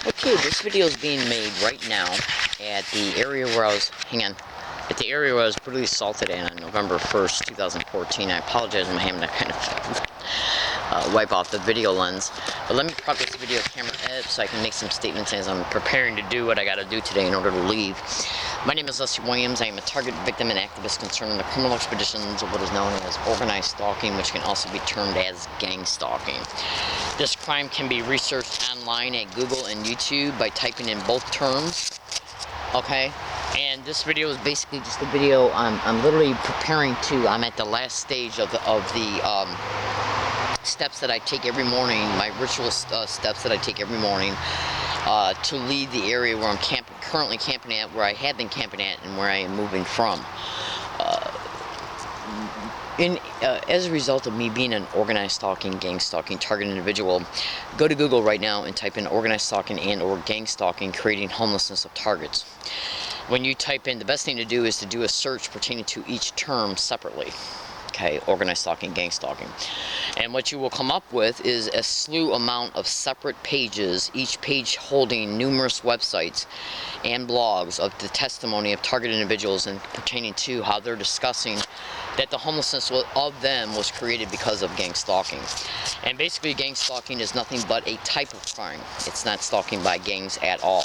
Okay, this video is being made right now at the area where I was, at the area where I was brutally assaulted on November 1st, 2014. I apologize, I'm having to kind of wipe off the video lens. But let me prop this video camera up so I can make some statements as I'm preparing to do what I gotta do today in order to leave. My name is Leslie Williams. I am a target victim and activist concerning the criminal expeditions of what is known as organized stalking, which can also be termed as gang stalking. This crime can be researched online at Google and YouTube by typing in both terms. Okay, and this video is basically just a video I'm literally preparing to. I'm at the last stage of the steps that I take every morning, my ritual steps that I take every morning to leave the area where I'm currently camping at, where I have been camping at, and where I am moving from. As a result of me being an organized stalking, gang stalking, target individual, go to Google right now and type in organized stalking and or gang stalking, creating homelessness of targets. When you type in, the best thing to do is to do a search pertaining to each term separately. Okay, organized stalking, gang stalking. And what you will come up with is a slew amount of separate pages, each page holding numerous websites and blogs of the testimony of target individuals and pertaining to how they're discussing that the homelessness of them was created because of gang stalking. And basically gang stalking is nothing but a type of crime. It's not stalking by gangs at all.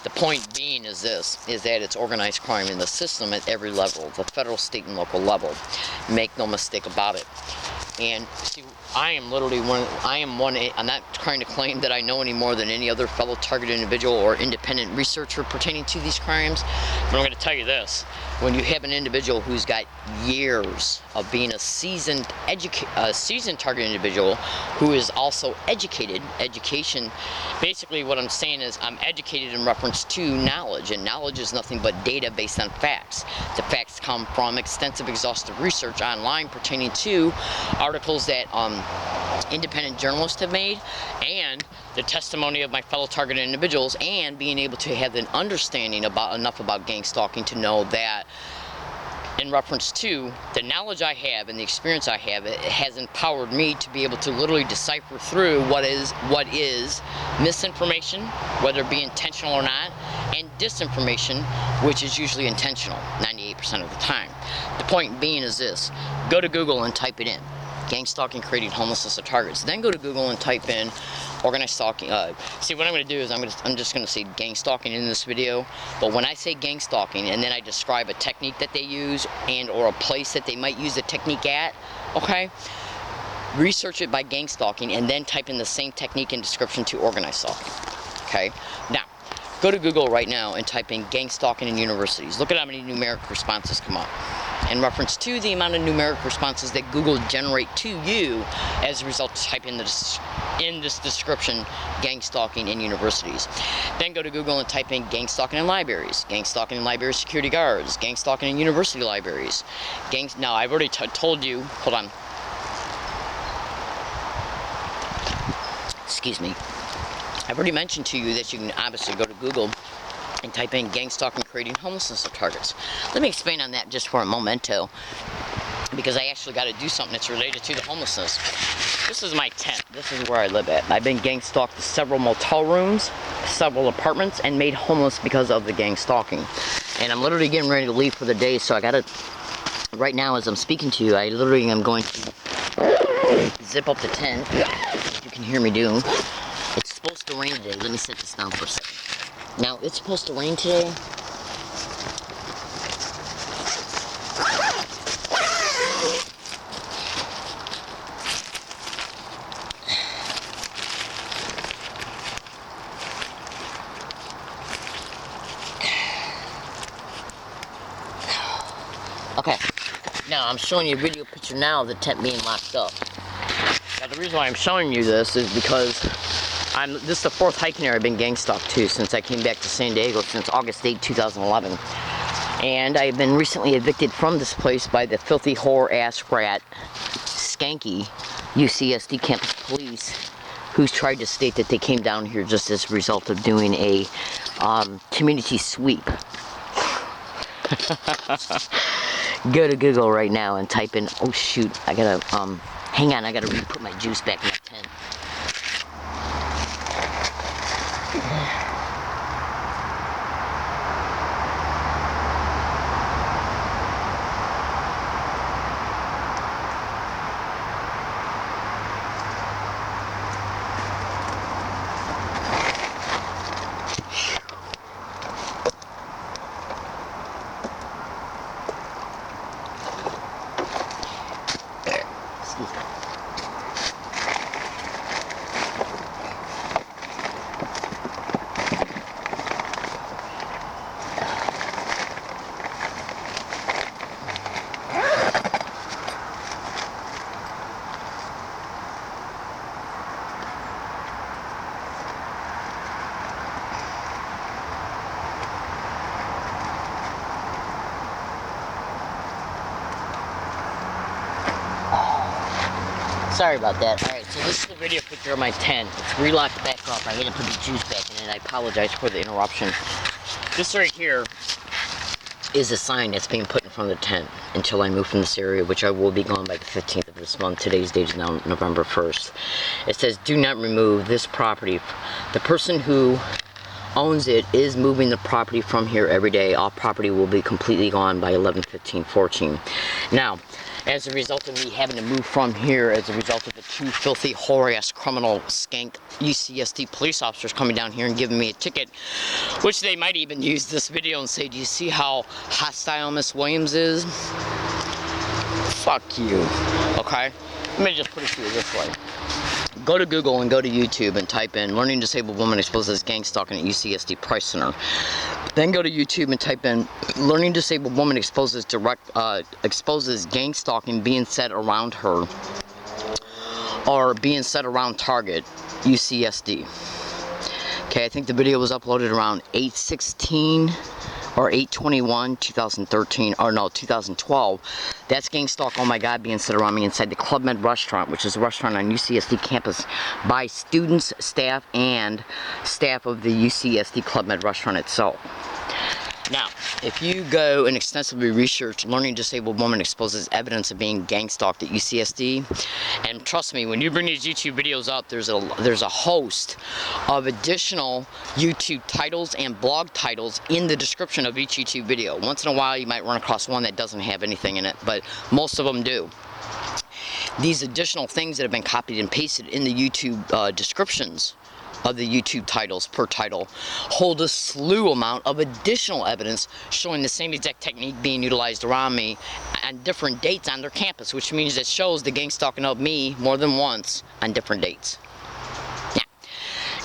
The point being is this, is that it's organized crime in the system at every level, the federal, state, and local level. Make no mistake about it. And see, I'm not trying to claim that I know any more than any other fellow target individual or independent researcher pertaining to these crimes, but I'm going to tell you this. When you have an individual who's got years of being a seasoned target individual who is also educated, basically what I'm saying is I'm educated in reference to knowledge, and knowledge is nothing but data based on facts. The facts come from extensive, exhaustive research online pertaining to articles that independent journalists have made, and the testimony of my fellow target individuals, and being able to have an understanding enough about gang stalking to know that in reference to the knowledge I have and the experience I have, it has empowered me to be able to literally decipher through what is misinformation, whether it be intentional or not, and disinformation, which is usually intentional 98% of the time. The point being is this: go to Google and type it in. Gang stalking, creating homelessness of targets. Then go to Google and type in organized stalking. See, what I'm going to do is I'm just going to say gang stalking in this video. But when I say gang stalking, and then I describe a technique that they use and or a place that they might use the technique at, okay? Research it by gang stalking, and then type in the same technique and description to organized stalking. Okay? Now, go to Google right now and type in gang stalking in universities. Look at how many numeric responses come up in reference to the amount of numeric responses that Google generate to you as a result of typing in this description, gang stalking in universities. Then go to Google and type in gang stalking in libraries, gang stalking in library security guards, gang stalking in university libraries. Now, I've already told you, hold on. Excuse me. I've already mentioned to you that you can obviously go to Google and type in gang stalking, creating homelessness of targets. Let me expand on that just for a momento, because I actually got to do something that's related to the homelessness. This is my tent. This is where I live at. I've been gang stalked to several motel rooms, several apartments, and made homeless because of the gang stalking. And I'm literally getting ready to leave for the day, so I got to, right now as I'm speaking to you, I literally am going to zip up the tent, as you can hear me do. It's supposed to rain today. Let me set this down for a second. Now, it's supposed to rain today. Okay. Now, I'm showing you a video picture now of the tent being locked up. Now, the reason why I'm showing you this is because this is the fourth hiking area I've been gang stalked to since I came back to San Diego since August 8, 2011. And I've been recently evicted from this place by the filthy whore ass rat, skanky UCSD campus police, who's tried to state that they came down here just as a result of doing a community sweep. Go to Google right now and type in, oh shoot, I gotta, hang on, I gotta put my juice back in the tent. Sorry about that. Alright, so this is the video picture of my tent. It's relocked back up. I had to put the juice back in it. I apologize for the interruption. This right here is a sign that's being put in front of the tent until I move from this area, which I will be gone by the 15th of this month. Today's date is now November 1st. It says, do not remove this property. The person who owns it is moving the property from here every day. All property will be completely gone by 11/15/14. Now, as a result of me having to move from here, as a result of the two filthy, whore-ass, criminal, skank UCSD police officers coming down here and giving me a ticket, which they might even use this video and say, do you see how hostile Miss Williams is? Fuck you, okay? Let me just put it to you this way. Go to Google and go to YouTube and type in Learning Disabled Woman Exposes Gang Stalking at UCSD Price Center. Then go to YouTube and type in Learning Disabled Woman Exposes Gang Stalking being said around her, or being said around Target, UCSD. Okay, I think the video was uploaded around 8/16 or 8/21, 2013, or no, 2012. That's gang stalk, oh my god, being said around me inside the Club Med restaurant, which is a restaurant on UCSD campus by students, staff, and staff of the UCSD Club Med restaurant itself. Now, if you go and extensively research Learning Disabled Woman Exposes Evidence of Being Gang Stalked at UCSD, and trust me, when you bring these YouTube videos up, there's a host of additional YouTube titles and blog titles in the description of each YouTube video. Once in a while, you might run across one that doesn't have anything in it, but most of them do. These additional things that have been copied and pasted in the YouTube descriptions of the YouTube titles per title hold a slew amount of additional evidence showing the same exact technique being utilized around me on different dates on their campus, which means it shows the gang stalking of me more than once on different dates. Now,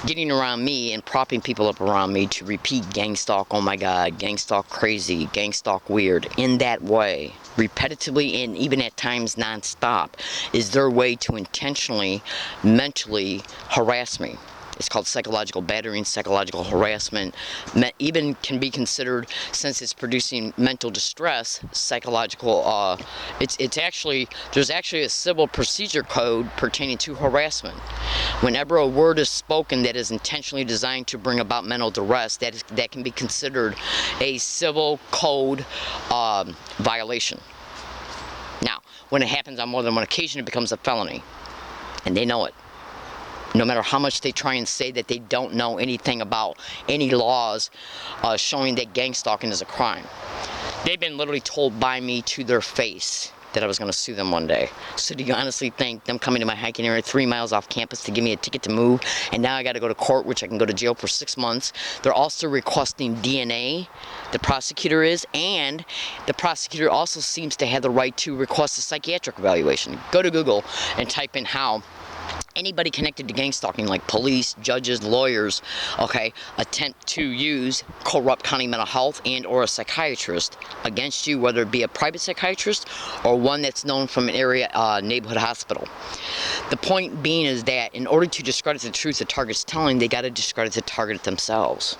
getting around me and propping people up around me to repeat gang stalk, oh my god, gang stalk crazy, gang stalk weird, in that way, repetitively and even at times non-stop, is their way to intentionally, mentally harass me. It's called psychological battering, psychological harassment. Even can be considered, since it's producing mental distress, psychological. There's actually a civil procedure code pertaining to harassment. Whenever a word is spoken that is intentionally designed to bring about mental duress, that can be considered a civil code violation. Now, when it happens on more than one occasion, it becomes a felony, and they know it. No matter how much they try and say that they don't know anything about any laws showing that gang stalking is a crime. They've been literally told by me to their face that I was going to sue them one day. So do you honestly think them coming to my hiking area 3 miles off campus to give me a ticket to move, and now I got to go to court, which I can go to jail for 6 months? They're also requesting DNA, the prosecutor is, and the prosecutor also seems to have the right to request a psychiatric evaluation. Go to Google and type in how anybody connected to gang stalking, like police, judges, lawyers, okay, attempt to use corrupt county mental health and or a psychiatrist against you, whether it be a private psychiatrist or one that's known from an area neighborhood hospital. The point being is that in order to discredit the truth the target's telling, they got to discredit the target themselves.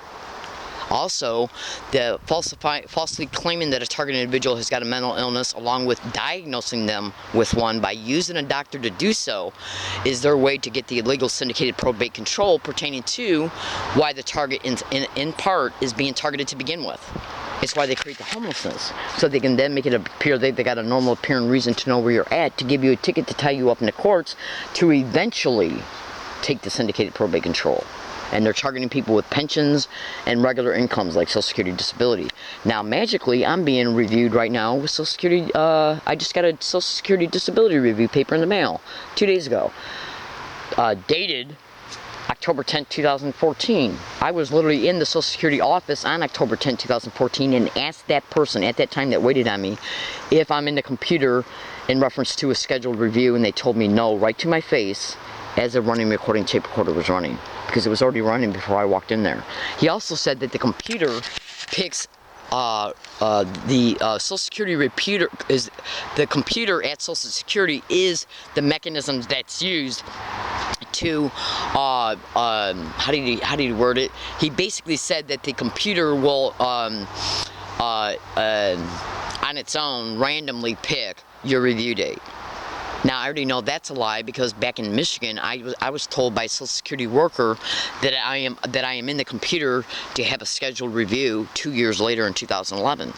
Also, the falsely claiming that a targeted individual has got a mental illness, along with diagnosing them with one by using a doctor to do so, is their way to get the illegal syndicated probate control pertaining to why the target in part is being targeted to begin with. It's why they create the homelessness, so they can then make it appear they got a normal appearing reason to know where you're at, to give you a ticket to tie you up in the courts, to eventually take the syndicated probate control. And they're targeting people with pensions and regular incomes like Social Security Disability. Now, magically, I'm being reviewed right now with Social Security. I just got a Social Security Disability review paper in the mail 2 days ago, dated October 10, 2014. I was literally in the Social Security office on October 10, 2014, and asked that person at that time that waited on me if I'm in the computer in reference to a scheduled review, and they told me no, right to my face, as a running recording tape recorder was running, because it was already running before I walked in there. He also said that the computer picks the Social Security repeater is the computer at Social Security is the mechanism that's used to how do you word it? He basically said that the computer will on its own randomly pick your review date. Now, I already know that's a lie because back in Michigan, I was told by a Social Security worker that I am in the computer to have a scheduled review 2 years later in 2011.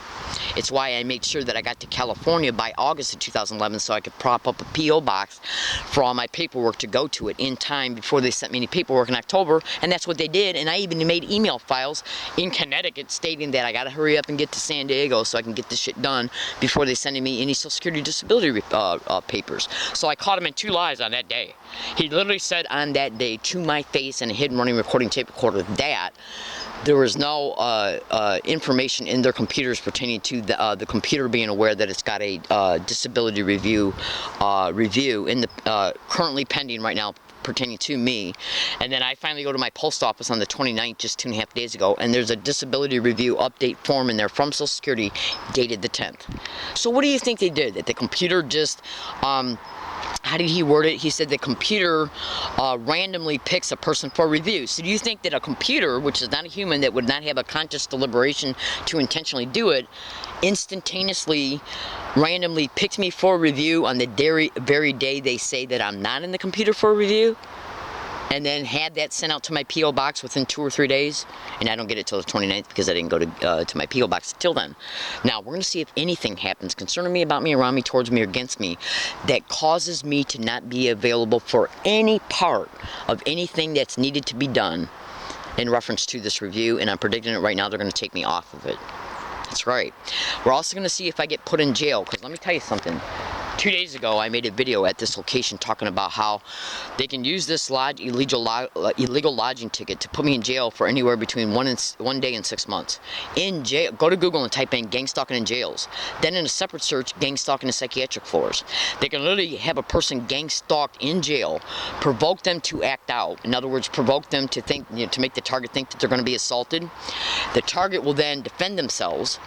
It's why I made sure that I got to California by August of 2011 so I could prop up a P.O. box for all my paperwork to go to it in time before they sent me any paperwork in October, and that's what they did. And I even made email files in Connecticut stating that I got to hurry up and get to San Diego so I can get this shit done before they send me any Social Security disability papers. So I caught him in 2 lies on that day. He literally said on that day to my face and a hidden running recording tape recorder that there was no information in their computers pertaining to the computer being aware that it's got a disability review in the currently pending right now pertaining to me. And then I finally go to my post office on the 29th, just 2.5 days ago, and there's a disability review update form in there from Social Security dated the 10th. So what do you think they did? That the computer just how did he word it? He said the computer randomly picks a person for review. So do you think that a computer, which is not a human, that would not have a conscious deliberation to intentionally do it, instantaneously, randomly picks me for review on the very day they say that I'm not in the computer for review? And then had that sent out to my P.O. box within 2 or 3 days, and I don't get it till the 29th because I didn't go to my P.O. box till then. Now, we're going to see if anything happens concerning me, about me, around me, towards me, or against me that causes me to not be available for any part of anything that's needed to be done in reference to this review, and I'm predicting it right now, they're going to take me off of it. That's right. We're also going to see if I get put in jail, because let me tell you something. 2 days ago, I made a video at this location talking about how they can use this illegal lodging ticket to put me in jail for anywhere between 1 day and 6 months. In jail, go to Google and type in gang stalking in jails. Then in a separate search, gang stalking in psychiatric floors. They can literally have a person gang stalked in jail, provoke them to act out. In other words, provoke them to think, to make the target think that they're going to be assaulted. The target will then defend themselves,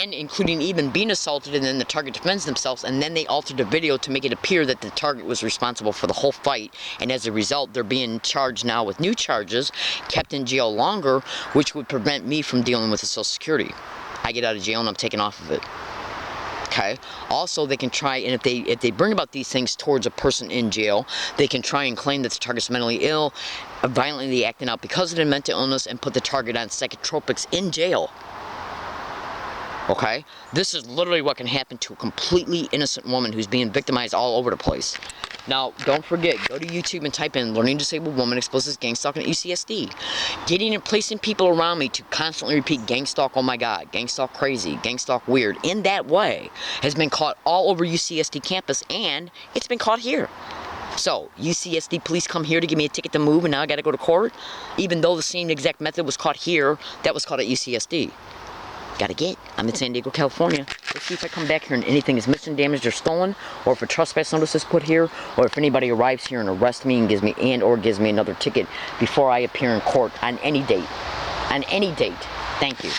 and including even being assaulted, and then the target defends themselves, and then they altered the video to make it appear that the target was responsible for the whole fight, and as a result they're being charged now with new charges, kept in jail longer, which would prevent me from dealing with the Social Security. I get out of jail and I'm taken off of it. Okay. Also, they can try, and if they bring about these things towards a person in jail, they can try and claim that the target's mentally ill, violently acting out because of the mental illness, and put the target on psychotropics in jail. Okay? This is literally what can happen to a completely innocent woman who's being victimized all over the place. Now, don't forget, go to YouTube and type in Learning Disabled Woman Exposes Gang Stalking at UCSD. Getting and placing people around me to constantly repeat gang stalk, oh my god, gang stalk crazy, gang stalk weird, in that way has been caught all over UCSD campus, and it's been caught here. So, UCSD police come here to give me a ticket to move, and now I gotta go to court? Even though the same exact method was caught here, that was caught at UCSD. I'm in San Diego, California. Let's see if I come back here and anything is missing, damaged, or stolen, or if a trespass notice is put here, or if anybody arrives here and arrests me and gives me another ticket before I appear in court on any date. On any date. Thank you.